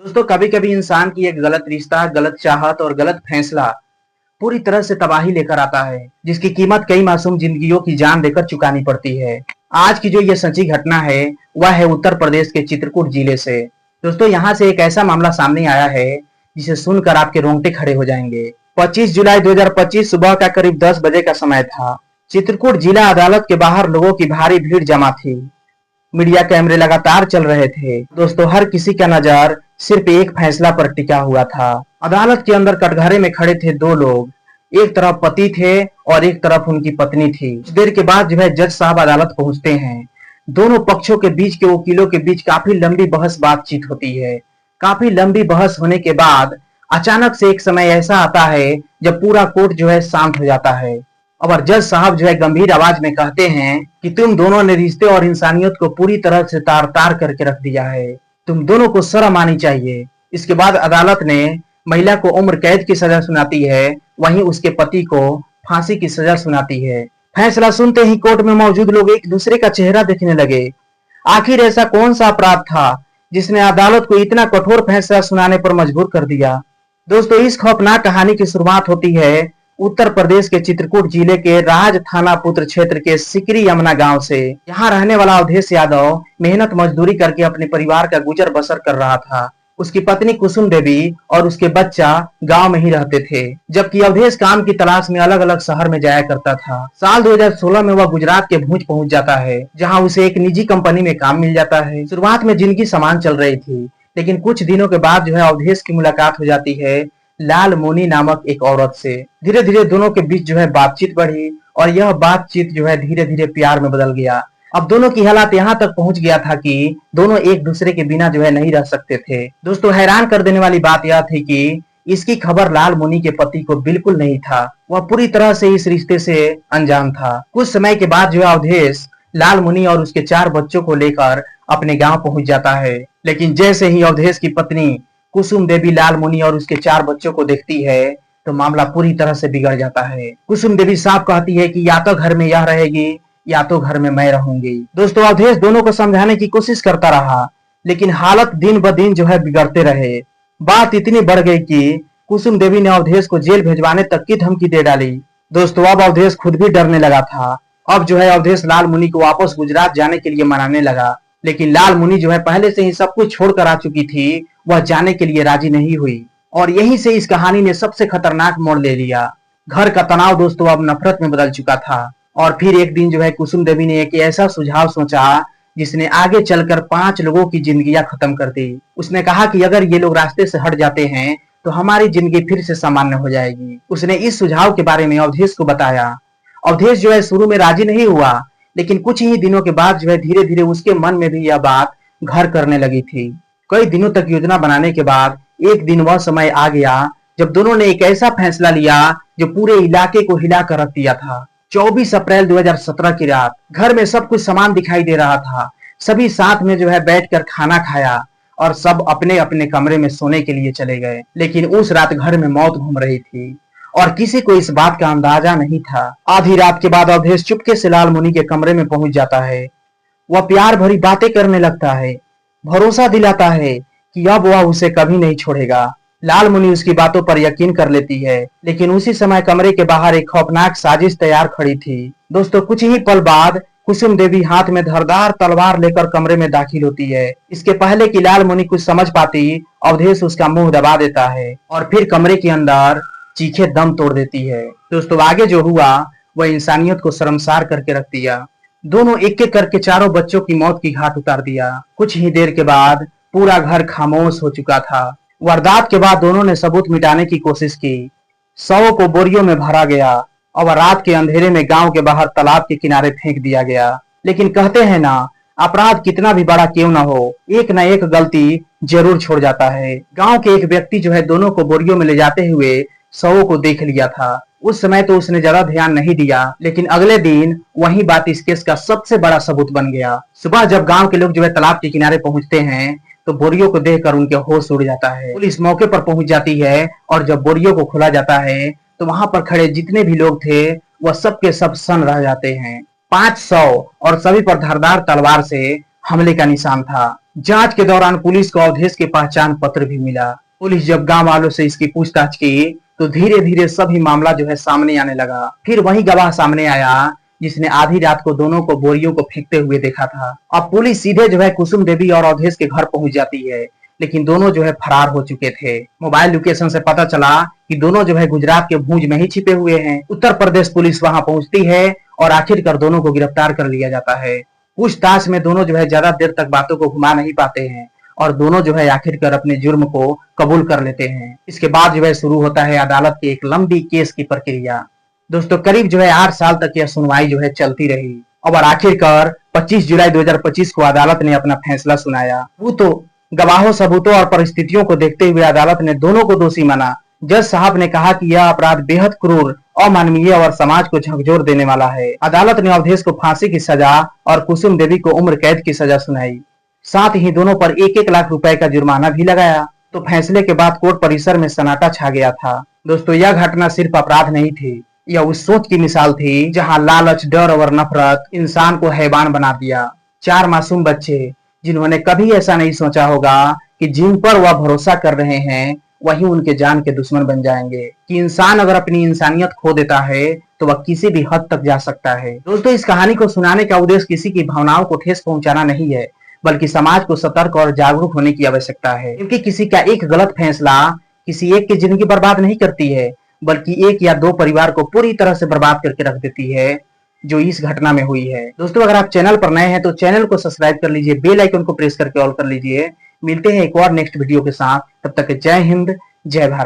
दोस्तों कभी कभी इंसान की एक गलत रिश्ता, गलत चाहत और गलत फैसला पूरी तरह से तबाही लेकर आता है, जिसकी कीमत कई मासूम जिंदगियों की जान देकर चुकानी पड़ती है। आज की जो ये सच्ची घटना है वह है उत्तर प्रदेश के चित्रकूट जिले से। दोस्तों यहाँ से एक ऐसा मामला सामने आया है जिसे सुनकर आपके रोंगटे खड़े हो जाएंगे। 25 जुलाई 2025 सुबह का करीब 10 बजे का समय था। चित्रकूट जिला अदालत के बाहर लोगों की भारी भीड़ जमा थी। मीडिया कैमरे लगातार चल रहे थे। दोस्तों हर किसी का नजर सिर्फ एक फैसला पर टिका हुआ था। अदालत के अंदर कटघरे में खड़े थे दो लोग। एक तरफ पति थे और एक तरफ उनकी पत्नी थी। कुछ देर के बाद जो है जज साहब अदालत पहुंचते हैं। दोनों पक्षों के बीच के वकीलों के बीच काफी लंबी बहस बातचीत होती है। काफी लंबी बहस होने के बाद अचानक से एक समय ऐसा आता है जब पूरा कोर्ट जो है शांत हो जाता है। और जज साहब जो है गंभीर आवाज में कहते हैं कि तुम दोनों ने रिश्ते और इंसानियत को पूरी तरह से तार तार करके रख दिया है। तुम दोनों को शर्म आनी चाहिए। इसके बाद अदालत ने महिला को उम्र कैद की सजा सुनाती है, वहीं उसके पति को फांसी की सजा सुनाती है। फैसला सुनते ही कोर्ट में मौजूद लोग एक दूसरे का चेहरा देखने लगे। आखिर ऐसा कौन सा अपराध था जिसने अदालत को इतना कठोर फैसला सुनाने पर मजबूर कर दिया। दोस्तों इस खौफनाक कहानी की शुरुआत होती है उत्तर प्रदेश के चित्रकूट जिले के राज थाना पुत्र क्षेत्र के सिकरी यमुना गांव से। यहाँ रहने वाला अवधेश यादव मेहनत मजदूरी करके अपने परिवार का गुजर बसर कर रहा था। उसकी पत्नी कुसुम देवी और उसके बच्चा गांव में ही रहते थे, जबकि अवधेश काम की तलाश में अलग अलग शहर में जाया करता था। साल 2016 में वह गुजरात के भुज पहुंच जाता है, जहां उसे एक निजी कंपनी में काम मिल जाता है। शुरुआत में जिंदगी समान चल रही थी, लेकिन कुछ दिनों के बाद जो है अवधेश की मुलाकात हो जाती है लाल मोनी नामक एक औरत से। धीरे धीरे दोनों के बीच जो है बातचीत बढ़ी और यह बातचीत जो है धीरे धीरे प्यार में बदल गया। अब दोनों की हालात यहाँ तक पहुंच गया था कि दोनों एक दूसरे के बिना जो है नहीं रह सकते थे। दोस्तों हैरान कर देने वाली बात यह थी कि इसकी खबर लाल मुनि के पति को बिल्कुल नहीं था। वह पूरी तरह से इस रिश्ते से अनजान था। कुछ समय के बाद जो है अवधेश लाल मुनि और उसके 4 बच्चों को लेकर अपने गांव पहुंच जाता है। लेकिन जैसे ही अवधेश की पत्नी कुसुम देवी लाल मुनि और उसके 4 बच्चों को देखती है तो मामला पूरी तरह से बिगड़ जाता है। कुसुम देवी साफ कहती है कि या तो घर में यह रहेगी या तो घर में मैं रहूंगी। दोस्तों अवधेश दोनों को समझाने की कोशिश करता रहा, लेकिन हालत दिन ब दिन जो है बिगड़ते रहे। बात इतनी बढ़ गई कि कुसुम देवी ने अवधेश को जेल भेजवाने तक की धमकी दे डाली। दोस्तों अब अवधेश खुद भी डरने लगा था। अब जो है अवधेश लाल मुनि को वापस गुजरात जाने के लिए मनाने लगा, लेकिन लाल मुनि जो है पहले से ही सब कुछ छोड़कर आ चुकी थी। वह जाने के लिए राजी नहीं हुई और यहीं से इस कहानी ने सबसे खतरनाक मोड़ ले लिया। घर का तनाव दोस्तों अब नफरत में बदल चुका था। और फिर एक दिन जो है कुसुम देवी ने एक ऐसा सुझाव सोचा जिसने आगे चलकर 5 लोगों की जिंदगियां खत्म कर दी। उसने कहा कि अगर ये लोग रास्ते से हट जाते हैं तो हमारी जिंदगी फिर से सामान्य हो जाएगी। उसने इस सुझाव के बारे में अवधेश को बताया। अवधेश जो है शुरू में राजी नहीं हुआ, लेकिन कुछ ही दिनों के बाद जो है धीरे धीरे उसके मन में भी यह बात घर करने लगी थी। कई दिनों तक योजना बनाने के बाद एक दिन वह समय आ गया जब दोनों ने एक ऐसा फैसला लिया जो पूरे इलाके को हिला कर रख दिया था। 24 अप्रैल 2017 की रात घर में सब कुछ समान दिखाई दे रहा था। सभी साथ में जो है बैठकर खाना खाया और सब अपने अपने कमरे में सोने के लिए चले गए। लेकिन उस रात घर में मौत घूम रही थी और किसी को इस बात का अंदाजा नहीं था। आधी रात के बाद अवधेश चुपके से लाल मुनि के कमरे में पहुंच जाता है। वह प्यार भरी बातें करने लगता है, भरोसा दिलाता है कि अब वह उसे कभी नहीं छोड़ेगा। लाल मुनि उसकी बातों पर यकीन कर लेती है, लेकिन उसी समय कमरे के बाहर एक खौफनाक साजिश तैयार खड़ी थी। दोस्तों कुछ ही पल बाद कुसुम देवी हाथ में धारदार तलवार लेकर कमरे में दाखिल होती है। इसके पहले कि लाल मुनि कुछ समझ पाती, अवधेश उसका मुंह दबा देता है और फिर कमरे के अंदर चीखे दम तोड़ देती है। दोस्तों आगे जो हुआ वह इंसानियत को शर्मसार करके रख दिया। दोनों एक एक करके 4 बच्चों की मौत की घाट उतार दिया। कुछ ही देर के बाद पूरा घर खामोश हो चुका था। वारदात के बाद दोनों ने सबूत मिटाने की कोशिश की। शवों को बोरियों में भरा गया और रात के अंधेरे में गांव के बाहर तालाब के किनारे फेंक दिया गया। लेकिन कहते हैं ना, अपराध कितना भी बड़ा क्यों ना हो, एक न एक गलती जरूर छोड़ जाता है। गांव के एक व्यक्ति जो है दोनों को बोरियों में ले जाते हुए शवों को देख लिया था। उस समय तो उसने ज्यादा ध्यान नहीं दिया, लेकिन अगले दिन वही बात इस केस का सबसे बड़ा सबूत बन गया। सुबह जब गांव के लोग जो है तालाब के किनारे पहुंचते हैं तो बोरियों को देखकर उनके होश उड़ जाता है। पुलिस मौके पर पहुंच जाती है और जब बोरियों को खोला जाता है तो वहां पर खड़े जितने भी लोग थे वह सब के सब सन्न रह जाते हैं। 500 और सभी पर धारदार तलवार से हमले का निशान था। जांच के दौरान पुलिस को अवधेश के पहचान पत्र भी मिला। पुलिस जब गांव वालों से इसकी पूछताछ की तो धीरे धीरे सभी मामला जो है सामने आने लगा। फिर वही गवाह सामने आया जिसने आधी रात को दोनों को बोरियों को फेंकते हुए देखा था। अब पुलिस सीधे जो है कुसुम देवी और अवधेश के घर पहुंच जाती है, लेकिन दोनों जो है फरार हो चुके थे। मोबाइल लोकेशन से पता चला कि दोनों जो है गुजरात के भूज में ही छिपे हुए हैं। उत्तर प्रदेश पुलिस वहां पहुंचती है और आखिरकार दोनों को गिरफ्तार कर लिया जाता है। पूछताछ में दोनों जो है ज्यादा देर तक बातों को घुमा नहीं पाते हैं और दोनों जो है आखिरकार अपने जुर्म को कबूल कर लेते हैं। इसके बाद जो है शुरू होता है अदालत की एक लंबी केस की प्रक्रिया। दोस्तों करीब जो है 8 साल तक यह सुनवाई जो है चलती रही और आखिरकार 25 जुलाई 2025 को अदालत ने अपना फैसला सुनाया। वो तो गवाहों, सबूतों और परिस्थितियों को देखते हुए अदालत ने दोनों को दोषी माना। जज साहब ने कहा कि यह अपराध बेहद क्रूर, अमानवीय और समाज को झकझोर देने वाला है। अदालत ने अवधेश को फांसी की सजा और कुसुम देवी को उम्र कैद की सजा सुनाई। साथ ही दोनों पर 1-1 लाख रुपए का जुर्माना भी लगाया। तो फैसले के बाद कोर्ट परिसर में सन्नाटा छा गया था। दोस्तों यह घटना सिर्फ अपराध नहीं थी, यह उस सोच की मिसाल थी जहां लालच, डर और नफरत इंसान को हैवान बना दिया। 4 मासूम बच्चे जिन्होंने कभी ऐसा नहीं सोचा होगा कि जिन पर वह भरोसा कर रहे हैं वही उनके जान के दुश्मन बन जाएंगे। कि इंसान अगर अपनी इंसानियत खो देता है तो वह किसी भी हद तक जा सकता है। दोस्तों इस कहानी को सुनाने का उद्देश्य किसी की भावनाओं को ठेस पहुंचाना नहीं है, बल्कि समाज को सतर्क और जागरूक होने की आवश्यकता है। क्योंकि किसी का एक गलत फैसला किसी एक की जिंदगी बर्बाद नहीं करती है, बल्कि 1 या 2 परिवार को पूरी तरह से बर्बाद करके रख देती है, जो इस घटना में हुई है। दोस्तों अगर आप चैनल पर नए हैं तो चैनल को सब्सक्राइब कर लीजिए, बेल आइकन को प्रेस करके ऑल कर लीजिए। मिलते हैं एक और नेक्स्ट वीडियो के साथ, तब तक जय हिंद, जय भारत।